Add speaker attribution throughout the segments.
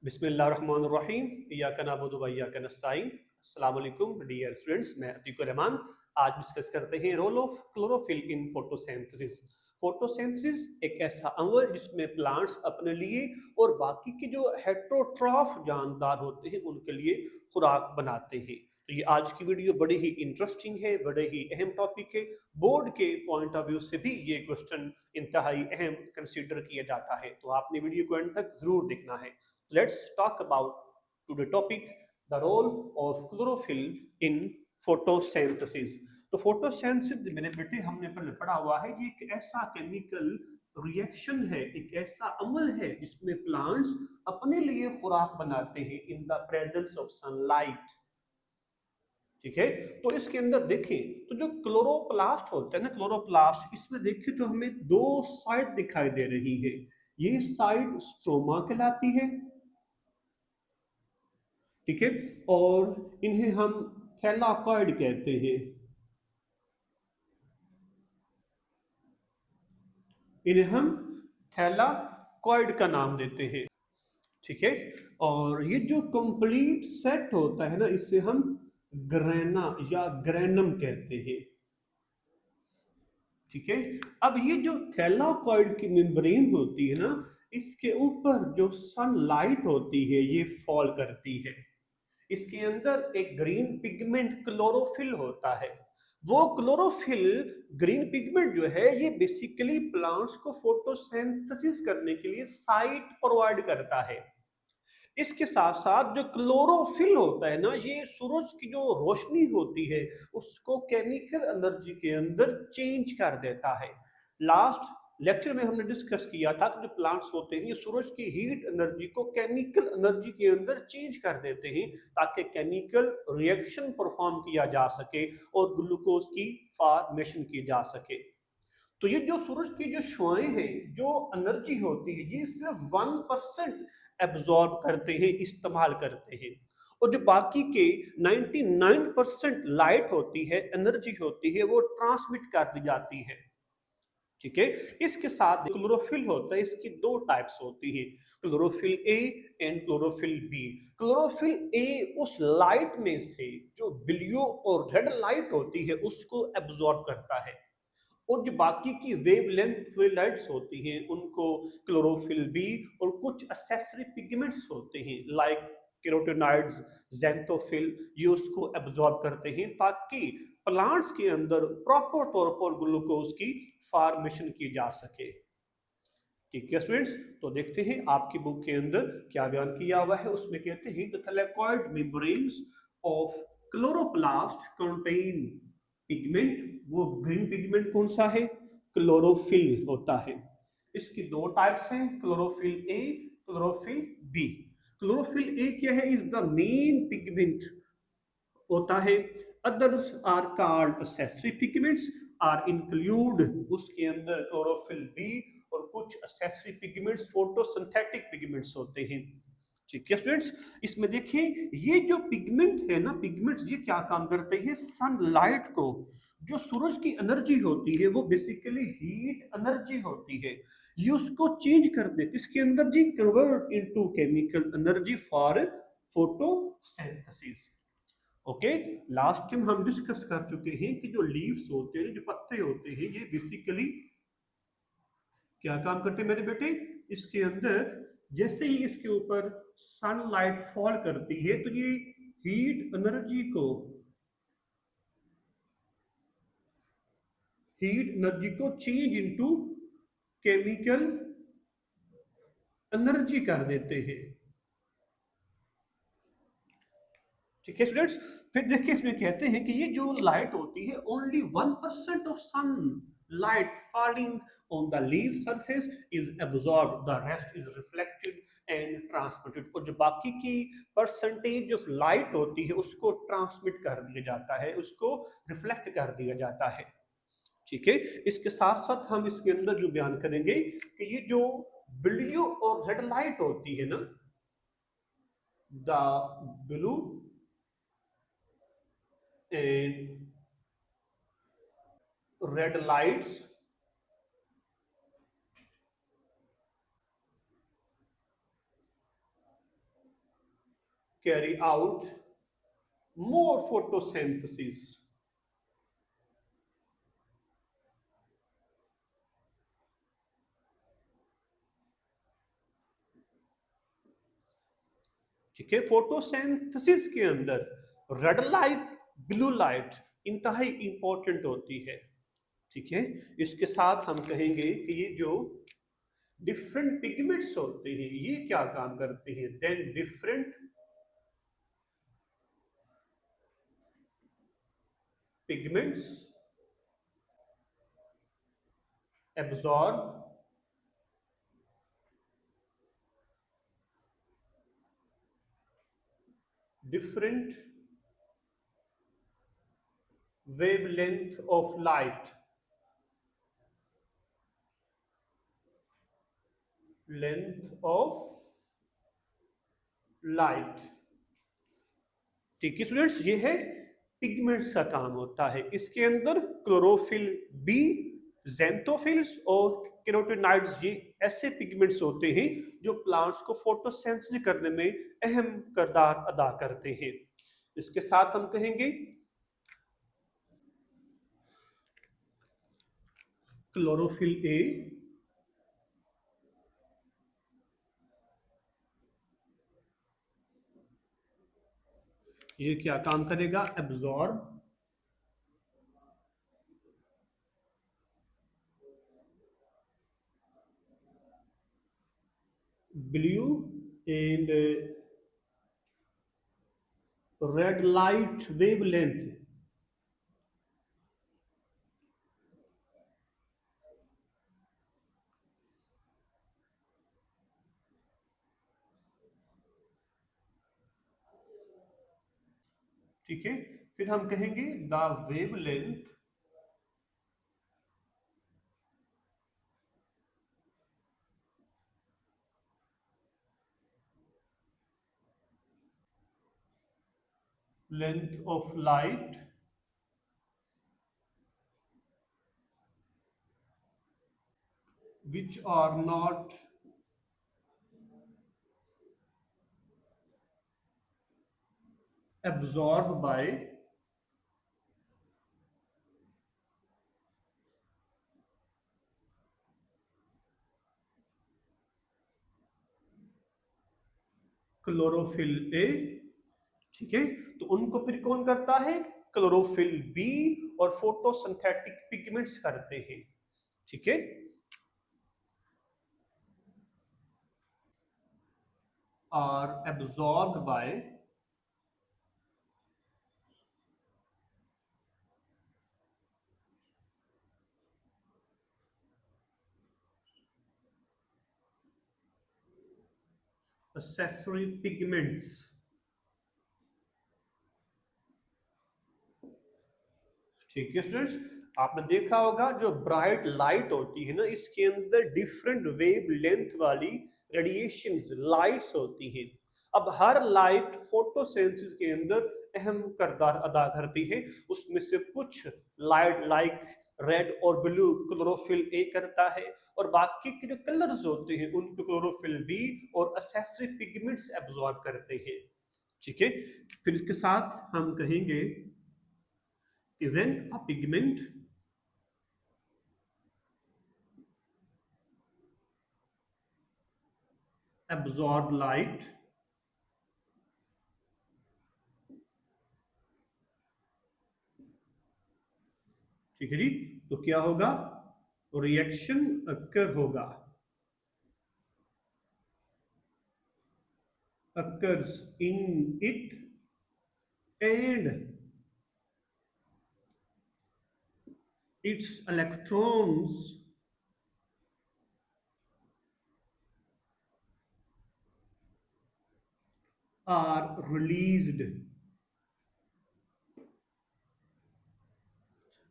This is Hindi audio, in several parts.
Speaker 1: बिस्मिल्लाहिर्रहमानिर्रहीम इय्याका नअबुदु व इय्याका नस्तईन। अस्सलाम वालेकुम डियर स्टूडेंट्स, मैं अतीकुर रहमान। आज डिस्कस करते हैं role of chlorophyll in photosynthesis. Photosynthesis एक ऐसा अमल जिसमें प्लांट्स अपने लिए और बाकी के जो हेटेरोट्रॉफ जानदार होते हैं उनके लिए खुराक बनाते हैं। तो ये आज की वीडियो बड़ी ही इंटरेस्टिंग है, बड़े ही अहम टॉपिक है। बोर्ड के पॉइंट ऑफ व्यू से भी ये क्वेश्चन इंतहाई अहम कंसीडर किया जाता है, तो आपने वीडियो को एंड तक जरूर देखना है। Let's talk about today topic the role of chlorophyll in photosynthesis। तो फोटोसिंथेसिस मेरे बेटे हमने पहले पढ़ा हुआ है, ये एक ऐसा केमिकल रिएक्शन है, एक ऐसा अमल है जिसमें प्लांट्स अपने लिए खुराक बनाते हैं in the presence of sunlight. ठीक है, तो इसके अंदर देखें तो जो क्लोरोप्लास्ट होते हैं ना, क्लोरोप्लास्ट, इसमें देखें तो हमें दो साइड दिखाई दे रही है। ये साइड स्ट्रोमा कहलाती है, ठीक है, और इन्हें हम थैलाकॉइड कहते हैं। इन्हें हम थैलाकॉइड का नाम देते हैं, ठीक है। और ये जो कंप्लीट सेट होता है ना, इसे हम ग्रेना या ग्रेनम कहते हैं, ठीक है। अब ये जो थैलाकॉइड की मेम्ब्रेन होती है ना, इसके ऊपर जो सनलाइट होती है ये फॉल करती है। इसके अंदर एक ग्रीन पिगमेंट क्लोरोफिल होता है। वो क्लोरोफिल ग्रीन पिगमेंट जो है ये बेसिकली प्लांट्स को फोटोसिंथेसिस करने के लिए साइट प्रोवाइड करता है। इसके साथ साथ जो क्लोरोफिल होता है ना, ये सूरज की जो रोशनी होती है उसको केमिकल एनर्जी के अंदर चेंज कर देता है। लास्ट लेक्चर में हमने डिस्कस किया था कि जो प्लांट्स होते हैं ये सूरज की हीट एनर्जी को केमिकल एनर्जी के अंदर चेंज कर देते हैं ताकि केमिकल रिएक्शन परफॉर्म किया जा सके और ग्लूकोज की फॉर्मेशन की जा सके। तो ये जो सूरज की जो शुआएं हैं, जो एनर्जी होती है, ये सिर्फ 1% एब्जॉर्ब करते हैं, इस्तेमाल करते हैं, और जो बाकी के 99% लाइट होती है, एनर्जी होती है, वो ट्रांसमिट कर दी जाती है, ठीक है। इसके साथ क्लोरोफिल होता है, इसकी दो टाइप्स होती है, chlorophyll A and chlorophyll B. Chlorophyll A उस लाइट में से जो ब्लू और रेड लाइट होती है उसको एब्जॉर्ब करता है, और जो बाकी की वेवलेंथ लाइट्स होती हैं उनको क्लोरोफिल बी और कुछ एसेसरी पिगमेंट्स होते हैं लाइक कैरोटीनॉइड्स, ज़ैंथोफिल, ये उसको एब्जॉर्ब करते हैं ताकि प्लांट्स के अंदर प्रॉपर तौर पर ग्लूकोज की फॉर्मेशन की जा सके। ठीक है स्टूडेंट्स, तो देखते हैं आपकी बुक के अंदर क्या बयान किया हुआ है। उसमें कहते हैं the thylakoid membranes of chloroplast contain pigment. वो ग्रीन पिगमेंट कौन सा है? क्लोरोफिल होता है। इसकी दो टाइप्स हैं, chlorophyll A, chlorophyll B. Chlorophyll A क्या है? इज द मेन पिगमेंट होता है। Others are called accessory pigments are include, उसके अंदर क्लोरोफिल बी और कुछ एक्सेसरी पिगमेंट्स फोटोसिंथेटिक पिगमेंट्स होते हैं, ठीक है स्टूडेंट्स। इसमें देखिए ये जो पिगमेंट है ना, पिगमेंट्स ये क्या काम करते हैं? सनलाइट को, जो सूरज की एनर्जी होती है वो बेसिकली हीट एनर्जी होती है, ये उसको चेंज कर दे इसके अंदर जी, convert into chemical energy for photosynthesis. Okay, last time हम डिस्कस कर चुके हैं कि जो लीव्स होते हैं, जो पत्ते होते हैं, ये बेसिकली क्या काम करते हैं मेरे बेटे? इसके अंदर जैसे ही इसके ऊपर सनलाइट फॉल करती है तो ये हीट एनर्जी को चेंज इनटू केमिकल एनर्जी कर देते हैं, ठीक है स्टूडेंट्स। फिर देखिए इसमें कहते हैं कि ये जो लाइट होती है, only 1% of sun light falling on the leaf surface is absorb, the rest is reflected and transmitted. और जो बाकी की परसेंटेज ऑफ लाइट होती है उसको ट्रांसमिट कर दिया जाता है, उसको रिफ्लेक्ट कर दिया जाता है, ठीक है। इसके साथ साथ हम इसके अंदर जो बयान करेंगे कि ये जो ब्लू और रेड लाइट होती है ना, the blue and red lights carry out more photosynthesis. ठीक है, फोटोसिंथेसिस के अंदर रेड लाइट, ब्लू लाइट इंतहाई इंपॉर्टेंट होती है। ठीक है, इसके साथ हम कहेंगे कि ये जो डिफरेंट पिगमेंट्स होते हैं ये क्या काम करते हैं, then different pigments absorb different wavelength of light, length of light। ठीक है स्टूडेंट्स, ये है पिगमेंट्स का काम होता है। इसके अंदर क्लोरोफिल बी, जेंथोफिल्स और कैरोटीनॉइड्स, ये ऐसे पिगमेंट्स होते हैं जो प्लांट्स को फोटोसिंथेसिस करने में अहम किरदार अदा करते हैं। इसके साथ हम कहेंगे क्लोरोफिल ए, ये क्या काम करेगा, absorb blue and red light wavelength. ठीक है, फिर हम कहेंगे the wavelength length of light which are not absorbed by chlorophyll A. ठीक है, तो उनको फिर कौन करता है, क्लोरोफिल बी और फोटोसिंथेटिक पिगमेंट्स करते हैं। ठीक है, are absorbed by accessory pigments। ठीक है स्टूडेंट्स, आपने देखा होगा जो ब्राइट लाइट होती है ना, इसके अंदर डिफरेंट वेव लेंथ वाली रेडिएशंस लाइट्स होती हैं। अब हर लाइट फोटोसेंसिस के अंदर अहम किरदार अदा करती है। उसमें से कुछ लाइट लाइक रेड और ब्लू क्लोरोफिल ए करता है, और बाकी के जो कलर्स होते हैं उनको क्लोरोफिल बी और एसेसरी पिगमेंट्स एब्जॉर्ब करते हैं। ठीक है, फिर इसके साथ हम कहेंगे कि when a pigment absorb light, ठीक है जी, तो क्या होगा, रिएक्शन अक्कर होगा, occurs in it and its electrons are released।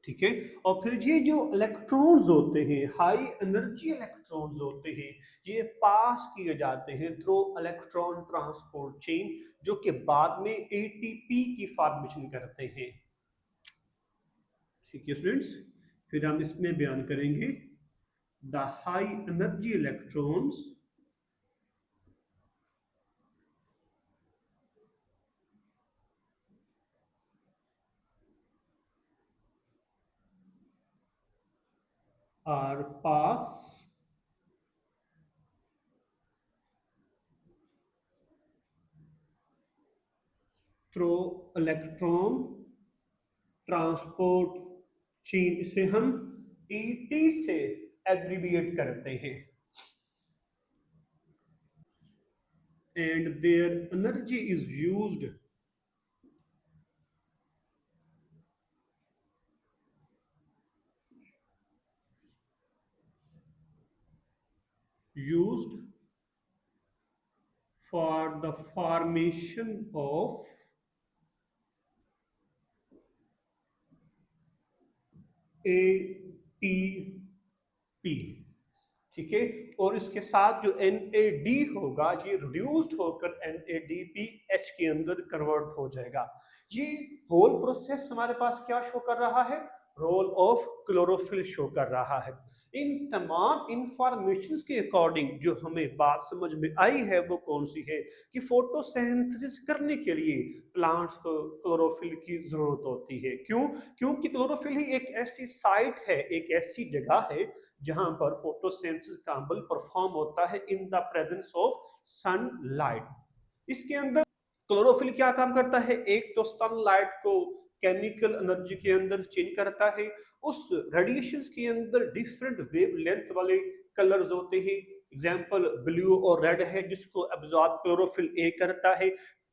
Speaker 1: ठीक है, और फिर ये जो इलेक्ट्रॉन्स होते हैं, हाई एनर्जी इलेक्ट्रॉन्स होते हैं, ये पास किए जाते हैं थ्रू इलेक्ट्रॉन ट्रांसपोर्ट चेन, जो कि बाद में एटीपी की फॉर्मेशन करते हैं। ठीक है स्टूडेंट्स, फिर हम इसमें बयान करेंगे the high energy electrons are pass through electron transport chain, इसे हम ईटी से एब्रीविएट करते हैं। And their energy is used for the formation of ATP। ठीक है, और इसके साथ जो NAD होगा ये रिड्यूस्ड होकर NADPH के अंदर कन्वर्ट हो जाएगा। ये होल प्रोसेस हमारे पास क्या शो कर रहा है? रोल ऑफ क्लोरोफिल शो कर रहा है। इन तमाम इंफॉर्मेशन के अकॉर्डिंग जो हमें बात समझ में आई है वो कौन सी है कि फोटोसिंथेसिस करने के लिए प्लांट्स को क्लोरोफिल की जरूरत होती है। क्यों? क्योंकि क्लोरोफिल ही एक ऐसी साइट है, एक ऐसी जगह है जहां पर फोटोसिंथेसिस का अमल परफॉर्म होता है in the presence of sunlight. इसके अंदर क्लोरोफिल क्या काम करता है? एक तो सनलाइट को केमिकल एनर्जी के अंदर चेंज करता है, उस रेडिएशंस के अंदर डिफरेंट वेवलेंथ वाले कलर्स होते हैं। एग्जांपल ब्लू और रेड है जिसको एब्जॉर्ब क्लोरोफिल ए करता है।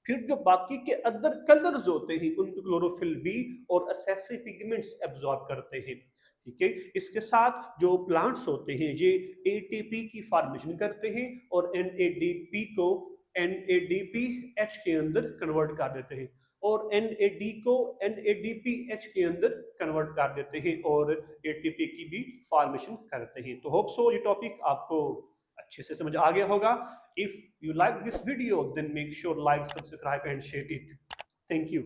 Speaker 1: फिर जो बाकी के अदर कलर्स होते हैं उनको क्लोरोफिल बी और एसेसरी पिगमेंट्स एब्जॉर्ब करते हैं। ठीक है, इसके साथ जो प्लांट्स होते हैं ये एटीपी की फॉर्मेशन करते हैं और एनएडीपी को NADPH के अंदर कन्वर्ट कर देते हैं और NAD को NADPH के अंदर कन्वर्ट कर देते हैं और ATP की भी फॉर्मेशन करते हैं। तो होप सो ये टॉपिक आपको अच्छे से समझ आ गया होगा। If you like this video then make sure like, subscribe and share it. Thank you.